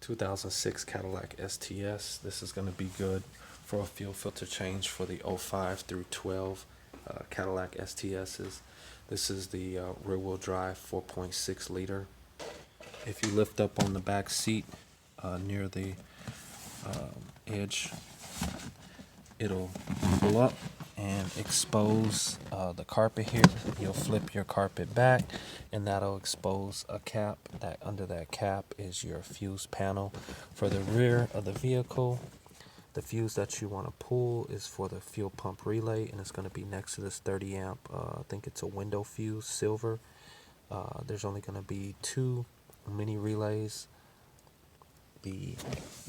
2006 Cadillac STS. This is going to be good for a fuel filter change for the 05 through 12 Cadillac STSs. This is the rear wheel drive 4.6 liter. If you lift up on the back seat near the edge, it'll pull up and expose the carpet here. You'll flip your carpet back and that'll expose a cap. That under that cap is your fuse panel for the rear of the vehicle. The fuse that you want to pull is for the fuel pump relay, and it's going to be next to this 30 amp I think it's a window fuse, silver. There's only going to be 2 mini relays. The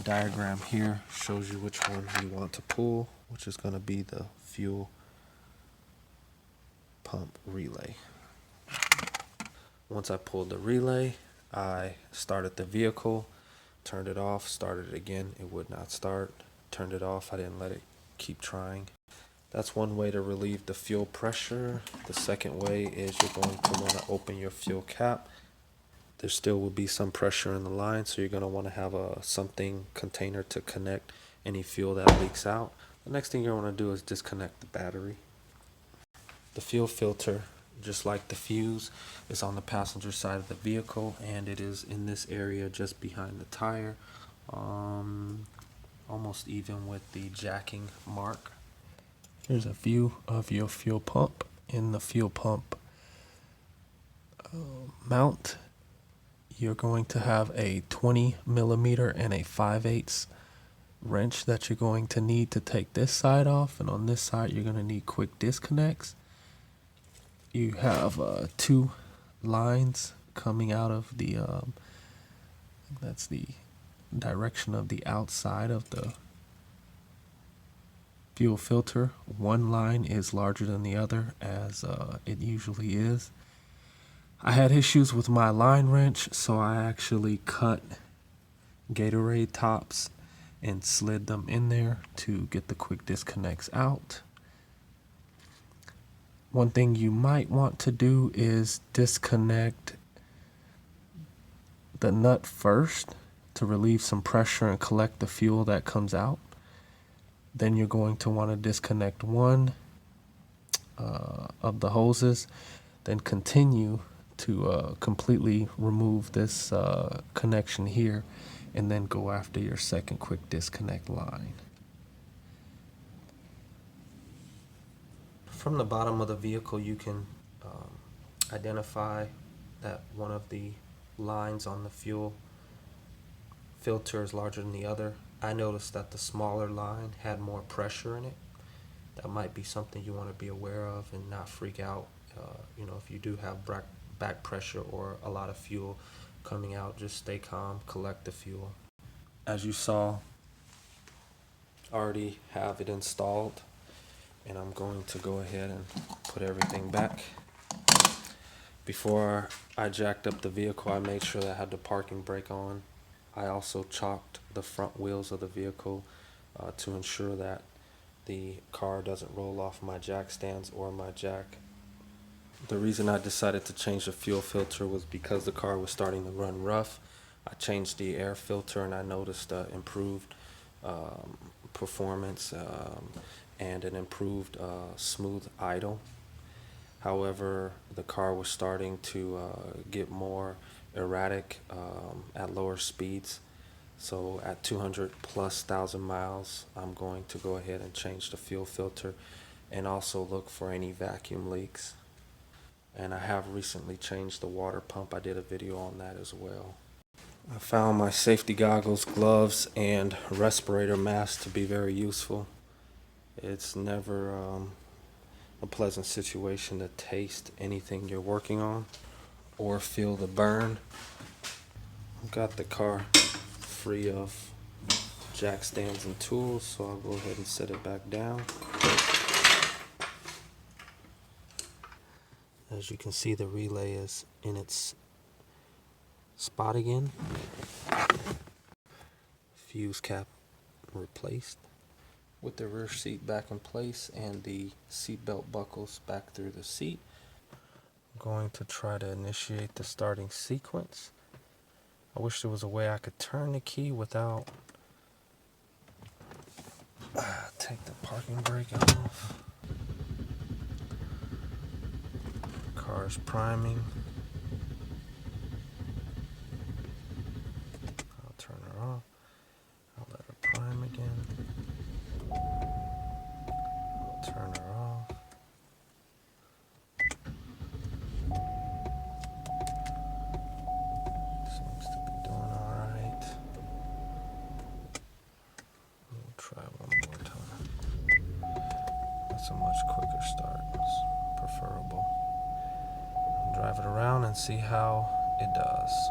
diagram here shows you which one you want to pull, which is going to be the fuel pump relay. Once I pulled the relay, I started the vehicle, turned it off, started it again. It would not start. Turned it off. I didn't let it keep trying. That's one way to relieve the fuel pressure. The second way is you're going to want to open your fuel cap. There still will be some pressure in the line, so you're going to want to have a something container to connect any fuel that leaks out. The next thing you're going to do is disconnect the battery. The fuel filter, just like the fuse, is on the passenger side of the vehicle, and it is in this area just behind the tire, almost even with the jacking mark. Here's a view of your fuel pump. In the fuel pump mount, you're going to have a 20 millimeter and a 5/8 wrench that you're going to need to take this side off, and on this side you're going to need quick disconnects. You have 2 lines coming out of the that's the direction of the outside of the fuel filter. One line is larger than the other, as it usually is. I had issues with my line wrench, so I actually cut Gatorade tops and slid them in there to get the quick disconnects out. One thing you might want to do is disconnect the nut first to relieve some pressure and collect the fuel that comes out. Then you're going to want to disconnect one of the hoses, then continue to completely remove this connection here, and then go after your second quick disconnect line. From the bottom of the vehicle, you can identify that one of the lines on the fuel filter is larger than the other. I noticed that the smaller line had more pressure in it. That might be something you want to be aware of and not freak out. If you do have back pressure or a lot of fuel coming out, just stay calm, collect the fuel. As you saw, I already have it installed, and I'm going to go ahead and put everything back. Before I jacked up the vehicle, I made sure that I had the parking brake on. I also chalked the front wheels of the vehicle to ensure that the car doesn't roll off my jack stands or my jack. The reason I decided to change the fuel filter was because the car was starting to run rough. I changed the air filter and I noticed improved performance and an improved smooth idle. However, the car was starting to get more erratic at lower speeds. So at 200,000+ miles, I'm going to go ahead and change the fuel filter and also look for any vacuum leaks. And I have recently changed the water pump. I did a video on that as well. I found my safety goggles, gloves, and respirator mask to be very useful. It's never a pleasant situation to taste anything you're working on or feel the burn. I've got the car free of jack stands and tools, so I'll go ahead and set it back down. As you can see, the relay is in its spot again. Fuse cap replaced. With the rear seat back in place and the seat belt buckles back through the seat, I'm going to try to initiate the starting sequence. I wish there was a way I could turn the key without take the parking brake off. Car's priming. I'll turn her off. I'll let her prime again. I'll turn her off. Seems to be doing alright. We'll try one more time. That's a much quicker start. It's preferable. I'll drive it around and see how it does.